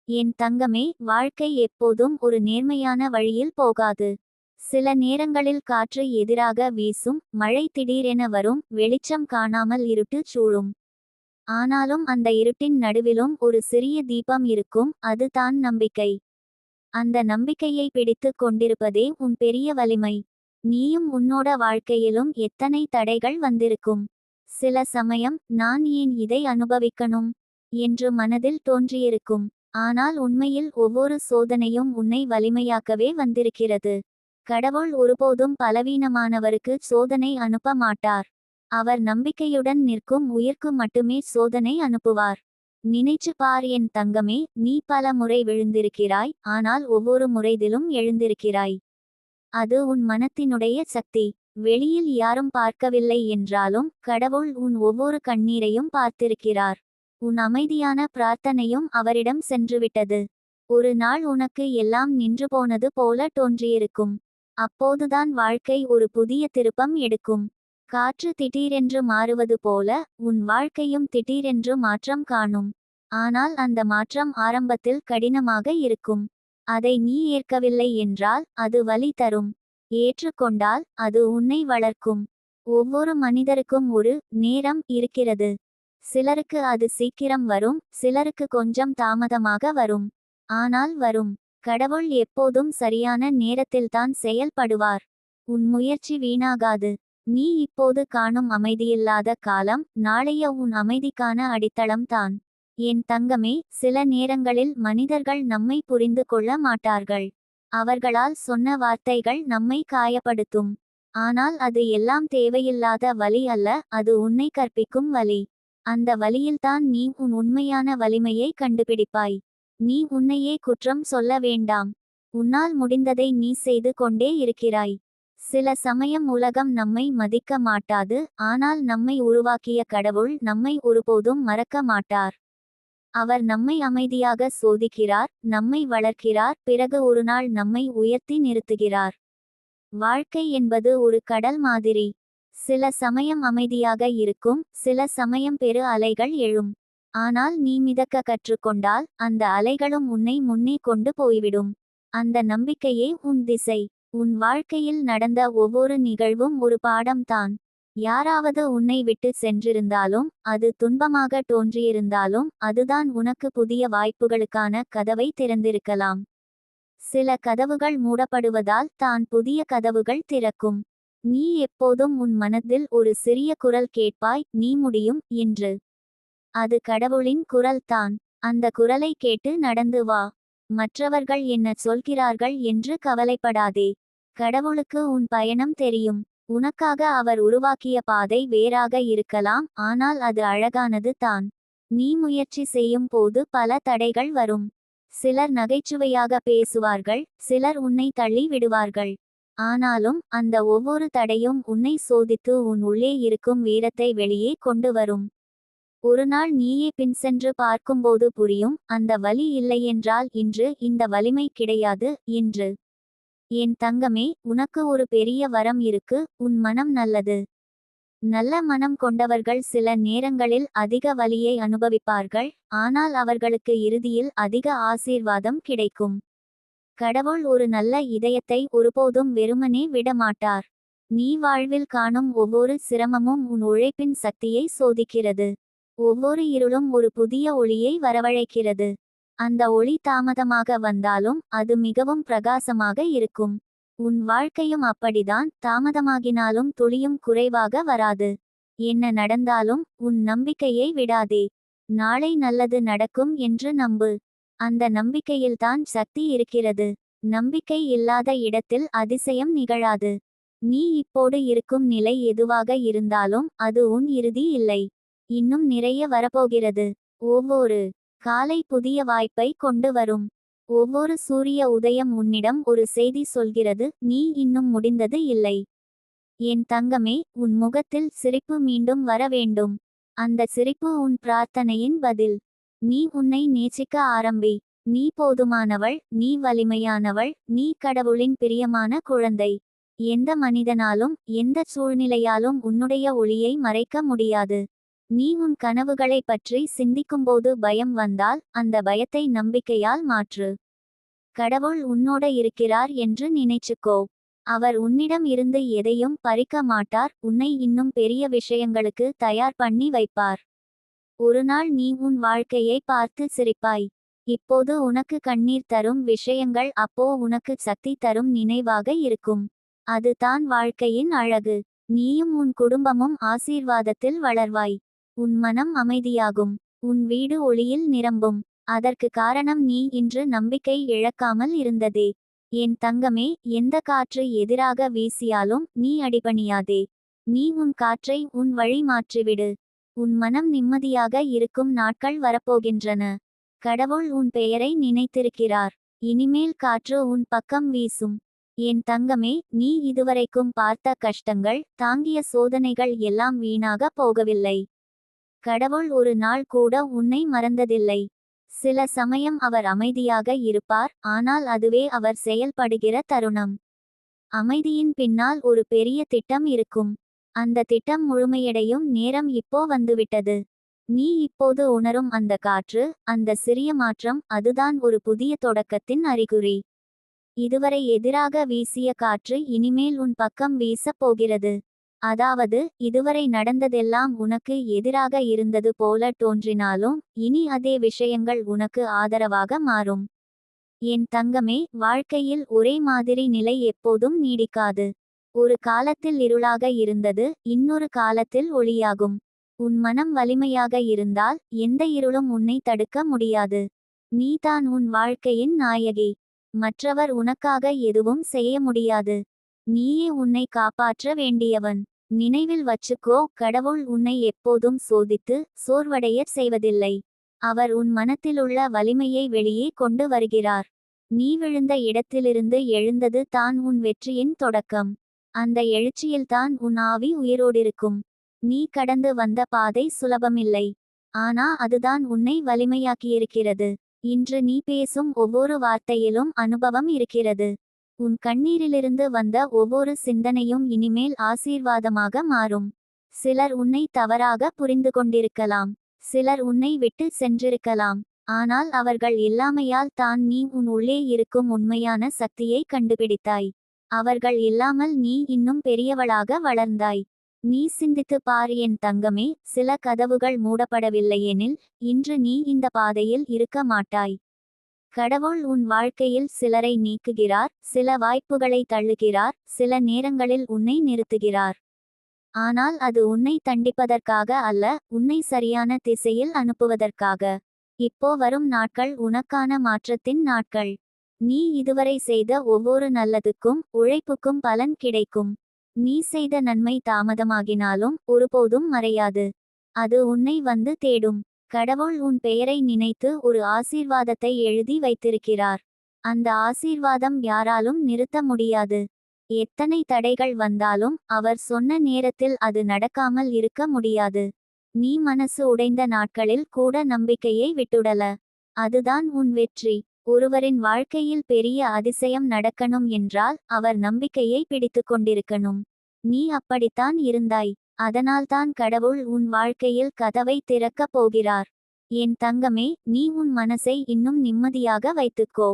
என் தங்கமே, வாழ்க்கை எப்போதும் ஒரு நேர்மையான வழியில் போகாது. சில நேரங்களில் காற்று எதிராக வீசும், மழை திடீரென வரும், வெளிச்சம் காணாமல் இருட்டு சூழும். ஆனாலும் அந்த இருட்டின் நடுவிலும் ஒரு சிறிய தீபம் இருக்கும், அது தான் நம்பிக்கை. அந்த நம்பிக்கையை பிடித்து கொண்டிருப்பதே உன் பெரிய வலிமை. நீயும் உன்னோட வாழ்க்கையிலும் எத்தனை தடைகள் வந்திருக்கும். சில சமயம் நான் ஏன் இதை அனுபவிக்கணும் என்று மனதில் தோன்றியிருக்கும். ஆனால் உண்மையில் ஒவ்வொரு சோதனையும் உன்னை வலிமையாக்கவே வந்திருக்கிறது. கடவுள் ஒருபோதும் பலவீனமானவருக்கு சோதனை அனுப்ப மாட்டார். அவர் நம்பிக்கையுடன் நிற்கும் உயிர்க்கு மட்டுமே சோதனை அனுப்புவார். நினைச்சு பார் என் தங்கமே, நீ பல முறை விழுந்திருக்கிறாய், ஆனால் ஒவ்வொரு முறைதிலும் எழுந்திருக்கிறாய். அது உன் மனத்தினுடைய சக்தி. வெளியில் யாரும் பார்க்கவில்லை என்றாலும் கடவுள் உன் ஒவ்வொரு கண்ணீரையும் பார்த்திருக்கிறார். உன் அமைதியான பிரார்த்தனையும் அவரிடம் சென்றுவிட்டது. ஒரு நாள் உனக்கு எல்லாம் நின்று போனது போல தோன்றியிருக்கும். அப்போதுதான் வாழ்க்கை ஒரு புதிய திருப்பம் எடுக்கும். காற்று திடீரென்று மாறுவது போல உன் வாழ்க்கையும் திடீரென்று மாற்றம் காணும். ஆனால் அந்த மாற்றம் ஆரம்பத்தில் கடினமாக இருக்கும். அதை நீ ஏற்கவில்லை என்றால் அது வலி தரும். ஏற்றுக்கொண்டால் அது உன்னை வளர்க்கும். ஒவ்வொரு மனிதருக்கும் ஒரு நேரம் இருக்கிறது. சிலருக்கு அது சீக்கிரம் வரும், சிலருக்கு கொஞ்சம் தாமதமாக வரும். ஆனால் வரும். கடவுள் எப்போதும் சரியான நேரத்தில்தான் செயல்படுவார். உன் முயற்சி வீணாகாது. நீ இப்போது காணும் அமைதியில்லாத காலம் நாளைய உன் அமைதிக்கான அடித்தளம்தான். என் தங்கமே, சில நேரங்களில் மனிதர்கள் நம்மை புரிந்து கொள்ள மாட்டார்கள். அவர்களால் சொன்ன வார்த்தைகள் நம்மை காயப்படுத்தும். ஆனால் அது எல்லாம் தேவையில்லாத வலி அல்ல, அது உன்னை கற்பிக்கும் வலி. அந்த வலியில்தான் நீ உன் உண்மையான வலிமையை கண்டுபிடிப்பாய். நீ உன்னையே குற்றம் சொல்ல வேண்டாம். உன்னால் முடிந்ததை நீ செய்து கொண்டே இருக்கிறாய். சில சமயம் உலகம் நம்மை மதிக்க மாட்டாது, ஆனால் நம்மை உருவாக்கிய கடவுள் நம்மை ஒருபோதும் மறக்க மாட்டார். அவர் நம்மை அமைதியாக சோதிக்கிறார், நம்மை வளர்க்கிறார், பிறகு ஒருநாள் நம்மை உயர்த்தி நிறுத்துகிறார். வாழ்க்கை என்பது ஒரு கடல் மாதிரி. சில சமயம் அமைதியாக இருக்கும், சில சமயம் பெரு அலைகள் எழும். ஆனால் நீ மிதக்க கற்றுக்கொண்டால் அந்த அலைகளும் உன்னை முன்னே கொண்டு போய்விடும். அந்த நம்பிக்கையே உன் திசை. உன் வாழ்க்கையில் நடந்த ஒவ்வொரு நிகழ்வும் ஒரு பாடம்தான். யாராவது உன்னை விட்டு சென்றிருந்தாலும், அது துன்பமாக தோன்றியிருந்தாலும், அதுதான் உனக்கு புதிய வாய்ப்புகளுக்கான கதவை திறந்திருக்கலாம். சில கதவுகள் மூடப்படுவதால் தான் புதிய கதவுகள் திறக்கும். நீ எப்போதும் உன் மனதில் ஒரு சிறிய குரல் கேட்பாய், நீ முடியும் என்று. அது கடவுளின் குரல்தான். அந்த குரலை கேட்டு நடந்து வா. மற்றவர்கள் என்ன சொல்கிறார்கள் என்று கவலைப்படாதே. கடவுளுக்கு உன் பயணம் தெரியும். உனக்காக அவர் உருவாக்கிய பாதை வேறாக இருக்கலாம், ஆனால் அது அழகானது தான். நீ முயற்சி செய்யும் போது பல தடைகள் வரும். சிலர் நகைச்சுவையாக பேசுவார்கள், சிலர் உன்னை தள்ளி விடுவார்கள். ஆனாலும் அந்த ஒவ்வொரு தடையும் உன்னை சோதித்து உன் உள்ளே இருக்கும் வீரத்தை வெளியே கொண்டு வரும். ஒரு நாள் நீயே பின் சென்று பார்க்கும்போது புரியும், அந்த வலி இல்லையென்றால் இன்று இந்த வலிமை கிடையாது என்று. என் தங்கமே, உனக்கு ஒரு பெரிய வரம் இருக்கு, உன் மனம் நல்லது. நல்ல மனம் கொண்டவர்கள் சில நேரங்களில் அதிக வலியை அனுபவிப்பார்கள், ஆனால் அவர்களுக்கு இறுதியில் அதிக ஆசீர்வாதம் கிடைக்கும். கடவுள் ஒரு நல்ல இதயத்தை ஒருபோதும் வெறுமனே விடமாட்டார். நீ வாழ்வில் காணும் ஒவ்வொரு சிரமமும் உன் உழைப்பின் சக்தியை சோதிக்கிறது. ஒவ்வொரு இருளும் ஒரு புதிய ஒளியை வரவழைக்கிறது. அந்த ஒளி தாமதமாக வந்தாலும் அது மிகவும் பிரகாசமாக இருக்கும். உன் வாழ்க்கையும் அப்படிதான், தாமதமாகினாலும் துளியும் குறைவாக வராது. என்ன நடந்தாலும் உன் நம்பிக்கையை விடாதே. நாளை நல்லது நடக்கும் என்று நம்பு. அந்த நம்பிக்கையில்தான் சக்தி இருக்கிறது. நம்பிக்கை இல்லாத இடத்தில் அதிசயம் நிகழாது. நீ இப்போது இருக்கும் நிலை எதுவாக இருந்தாலும் அது உன் இறுதி இல்லை. இன்னும் நிறைய வரப்போகிறது. ஒவ்வொரு காலை புதிய வாய்ப்பை கொண்டு வரும். ஒவ்வொரு சூரிய உதயம் உன்னிடம் ஒரு செய்தி சொல்கிறது, நீ இன்னும் முடிந்தது இல்லை. என் தங்கமே, உன் முகத்தில் சிரிப்பு மீண்டும் வர வேண்டும். அந்த சிரிப்பு உன் பிரார்த்தனையின் பதில். நீ உன்னை நேசிக்க ஆரம்பி. நீ போதுமானவள், நீ வலிமையானவள், நீ கடவுளின் பிரியமான குழந்தை. எந்த மனிதனாலும் எந்த சூழ்நிலையாலும் உன்னுடைய ஒளியை மறைக்க முடியாது. நீ உன் கனவுகளைப் பற்றி சிந்திக்கும்போது பயம் வந்தால் அந்த பயத்தை நம்பிக்கையால் மாற்று. கடவுள் உன்னோட இருக்கிறார் என்று நினைச்சுக்கோ. அவர் உன்னிடம் இருந்து எதையும் பறிக்க மாட்டார், உன்னை இன்னும் பெரிய விஷயங்களுக்கு தயார் பண்ணி வைப்பார். ஒரு நாள் நீ உன் வாழ்க்கையை பார்த்து சிரிப்பாய். இப்போது உனக்கு கண்ணீர் தரும் விஷயங்கள் அப்போ உனக்கு சக்தி தரும் நினைவாக இருக்கும். அது தான் வாழ்க்கையின் அழகு. நீயும் உன் குடும்பமும் ஆசீர்வாதத்தில் வளர்வாய். உன் மனம் அமைதியாகும். உன் வீடு ஒளியில் நிரம்பும். அதற்கு காரணம் நீ இன்று நம்பிக்கை இழக்காமல் இருந்ததே. என் தங்கமே, எந்த காற்று எதிராக வீசியாலும் நீ அடிபணியாதே. நீ உன் காற்றை உன் வழி மாற்றிவிடு. உன் மனம் நிம்மதியாக இருக்கும் நாட்கள் வரப்போகின்றன. கடவுள் உன் பெயரை நினைத்திருக்கிறார். இனிமேல் காற்று உன் பக்கம் வீசும். என் தங்கமே, நீ இதுவரைக்கும் பார்த்த கஷ்டங்கள், தாங்கிய சோதனைகள் எல்லாம் வீணாக போகவில்லை. கடவுள் ஒரு நாள் கூட உன்னை மறந்ததில்லை. சில சமயம் அவர் அமைதியாக இருப்பார், ஆனால் அதுவே அவர் செயல்படுகிற தருணம். அமைதியின் பின்னால் ஒரு பெரிய திட்டம் இருக்கும். அந்த திட்டம் முழுமையடையும் நேரம் இப்போ வந்துவிட்டது. நீ இப்போது உணரும் அந்த காற்று, அந்த சிறிய மாற்றம், அதுதான் ஒரு புதிய தொடக்கத்தின் அறிகுறி. இதுவரை எதிராக வீசிய காற்று இனிமேல் உன் பக்கம் வீசப் போகிறது. அதாவது, இதுவரை நடந்ததெல்லாம் உனக்கு எதிராக இருந்தது போல தோன்றினாலும் இனி அதே விஷயங்கள் உனக்கு ஆதரவாக மாறும். என் தங்கமே, வாழ்க்கையில் ஒரே மாதிரி நிலை எப்போதும் நீடிக்காது. ஒரு காலத்தில் இருளாக இருந்தது, இன்னொரு காலத்தில் ஒளியாகும். உன் மனம் வலிமையாக இருந்தால் எந்த இருளும் உன்னை தடுக்க முடியாது. நீதான் உன் வாழ்க்கையின் நாயகி. மற்றவர் உனக்காக எதுவும் செய்ய முடியாது. நீயே உன்னை காப்பாற்ற வேண்டியவன். நினைவில் வச்சுக்கோ, கடவுள் உன்னை எப்போதும் சோதித்து சோர்வடைய செய்வதில்லை. அவர் உன் மனத்திலுள்ள வலிமையை வெளியே கொண்டு வருகிறார். நீ விழுந்த இடத்திலிருந்து எழுந்தது தான் உன் வெற்றியின் தொடக்கம். அந்த எழுச்சியில்தான் உன் ஆவி உயிரோடிருக்கும். நீ கடந்து வந்த பாதை சுலபமில்லை. ஆனா அதுதான் உன்னை வலிமையாக்கியிருக்கிறது. இன்று நீ பேசும் ஒவ்வொரு வார்த்தையிலும் அனுபவம் இருக்கிறது. உன் கண்ணீரிலிருந்து வந்த ஒவ்வொரு சிந்தனையும் இனிமேல் ஆசீர்வாதமாக மாறும். சிலர் உன்னை தவறாக புரிந்து கொண்டிருக்கலாம். சிலர் உன்னை விட்டு சென்றிருக்கலாம். ஆனால் அவர்கள் இல்லாமையால் தான் நீ உன் உள்ளே இருக்கும் உண்மையான சக்தியை கண்டுபிடித்தாய். அவர்கள் இல்லாமல் நீ இன்னும் பெரியவளாக வளர்ந்தாய். நீ சிந்தித்து பார் என் தங்கமே, சில கதவுகள் மூடப்படவில்லையெனில் இன்று நீ இந்த பாதையில் இருக்க மாட்டாய். கடவுள் உன் வாழ்க்கையில் சிலரை நீக்குகிறார், சில வாய்ப்புகளை தள்ளுகிறார், சில நேரங்களில் உன்னை நிறுத்துகிறார். ஆனால் அது உன்னை தண்டிப்பதற்காக அல்ல, உன்னை சரியான திசையில் அனுப்புவதற்காக. இப்போ வரும் நாட்கள் உனக்கான மாற்றத்தின் நாட்கள். நீ இதுவரை செய்த ஒவ்வொரு நல்லதுக்கும் உழைப்புக்கும் பலன் கிடைக்கும். நீ செய்த நன்மை தாமதமாகினாலும் ஒருபோதும் மறையாது. அது உன்னை வந்து தேடும். கடவுள் உன் பெயரை நினைத்து ஒரு ஆசீர்வாதத்தை எழுதி வைத்திருக்கிறார். அந்த ஆசீர்வாதம் யாராலும் நிறுத்த முடியாது. எத்தனை தடைகள் வந்தாலும் அவர் சொன்ன நேரத்தில் அது நடக்காமல் இருக்க முடியாது. நீ மனசு உடைந்த நாட்களில் கூட நம்பிக்கையை விட்டுடல. அதுதான் உன் வெற்றி. ஒருவரின் வாழ்க்கையில் பெரிய அதிசயம் நடக்கணும் என்றால் அவர் நம்பிக்கையை பிடித்து கொண்டிருக்கணும். நீ அப்படித்தான் இருந்தாய். அதனால்தான் கடவுள் உன் வாழ்க்கையில் கதவை திறக்கப் போகிறார். என் தங்கமே, நீ உன் மனசை இன்னும் நிம்மதியாக வைத்துக்கோ.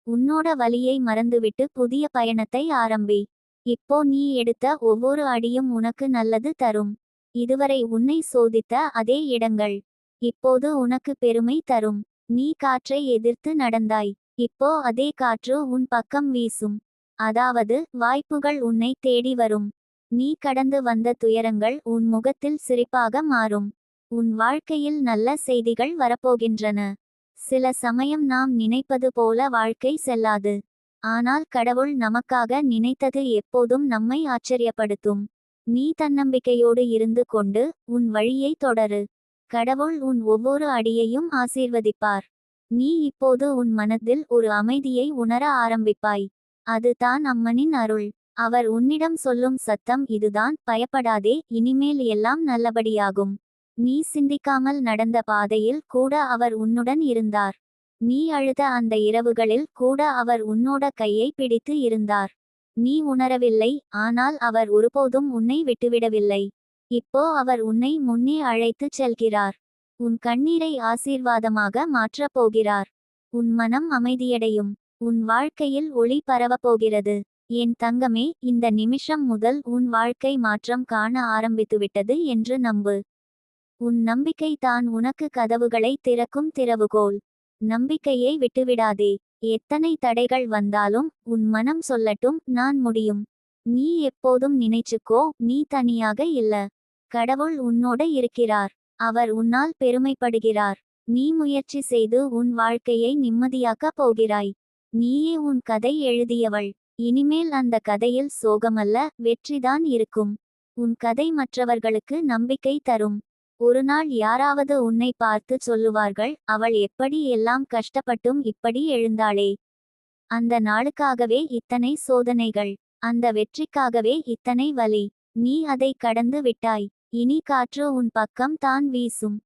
உன்னோட வலியை மறந்துவிட்டு புதிய பயணத்தை ஆரம்பி. இப்போ நீ எடுத்த ஒவ்வொரு அடியும் உனக்கு நல்லது தரும். இதுவரை உன்னை சோதித்த அதே இடங்கள் இப்போது உனக்கு பெருமை தரும். நீ காற்றை எதிர்த்து நடந்தாய். இப்போ அதே காற்று உன் பக்கம் வீசும். அதாவது, வாய்ப்புகள் உன்னை தேடி வரும். நீ கடந்து வந்த துயரங்கள் உன் முகத்தில் சிரிப்பாக மாறும். உன் வாழ்க்கையில் நல்ல செய்திகள் வரப்போகின்றன. சில சமயம் நாம் நினைப்பது போல வாழ்க்கை செல்லாது. ஆனால் கடவுள் நமக்காக நினைத்தது எப்போதும் நம்மை ஆச்சரியப்படுத்தும். நீ தன்னம்பிக்கையோடு இருந்து கொண்டு உன் வழியை தொடரு. கடவுள் உன் ஒவ்வொரு அடியையும் ஆசீர்வதிப்பார். நீ இப்போது உன் மனதில் ஒரு அமைதியை உணர ஆரம்பிப்பாய். அது தான் அம்மனின் அருள். அவர் உன்னிடம் சொல்லும் சத்தம் இதுதான், பயப்படாதே, இனிமேல் எல்லாம் நல்லபடியாகும். நீ சிந்திக்காமல் நடந்த பாதையில் கூட அவர் உன்னுடன் இருந்தார். நீ அழுத அந்த இரவுகளில் கூட அவர் உன்னோட கையை பிடித்து இருந்தார். நீ உணரவில்லை, ஆனால் அவர் ஒருபோதும் உன்னை விட்டுவிடவில்லை. இப்போ அவர் உன்னை முன்னே அழைத்துச் செல்கிறார். உன் கண்ணீரை ஆசீர்வாதமாக மாற்றப் போகிறார். உன் மனம் அமைதியடையும். உன் வாழ்க்கையில் ஒளி பரவப் போகிறது. என் தங்கமே, இந்த நிமிஷம் முதல் உன் வாழ்க்கை மாற்றம் காண ஆரம்பித்துவிட்டது என்று நம்பு. உன் நம்பிக்கை தான் உனக்கு கதவுகளை திறக்கும் திறவுகோல். நம்பிக்கையை விட்டுவிடாதே. எத்தனை தடைகள் வந்தாலும் உன் மனம் சொல்லட்டும், நான் முடியும். நீ எப்போதும் நினைச்சுக்கோ, நீ தனியாக இல்ல. கடவுள் உன்னோட இருக்கிறார். அவர் உன்னால் பெருமைப்படுகிறார். நீ முயற்சி செய்து உன் வாழ்க்கையை நிம்மதியாக்கப் போகிறாய். நீயே உன் கதை எழுதியவள். இனிமேல் அந்த கதையில் சோகமல்ல, வெற்றிதான் இருக்கும். உன் கதை மற்றவர்களுக்கு நம்பிக்கை தரும். ஒருநாள் யாராவது உன்னை பார்த்து சொல்லுவார்கள், அவள் எப்படி எல்லாம் கஷ்டப்பட்டும் இப்படி எழுந்தாளே. அந்த நாளுக்காகவே இத்தனை சோதனைகள். அந்த வெற்றிக்காகவே இத்தனை வலி. நீ அதை கடந்து விட்டாய். இனி காற்று உன் பக்கம் தான் வீசும்.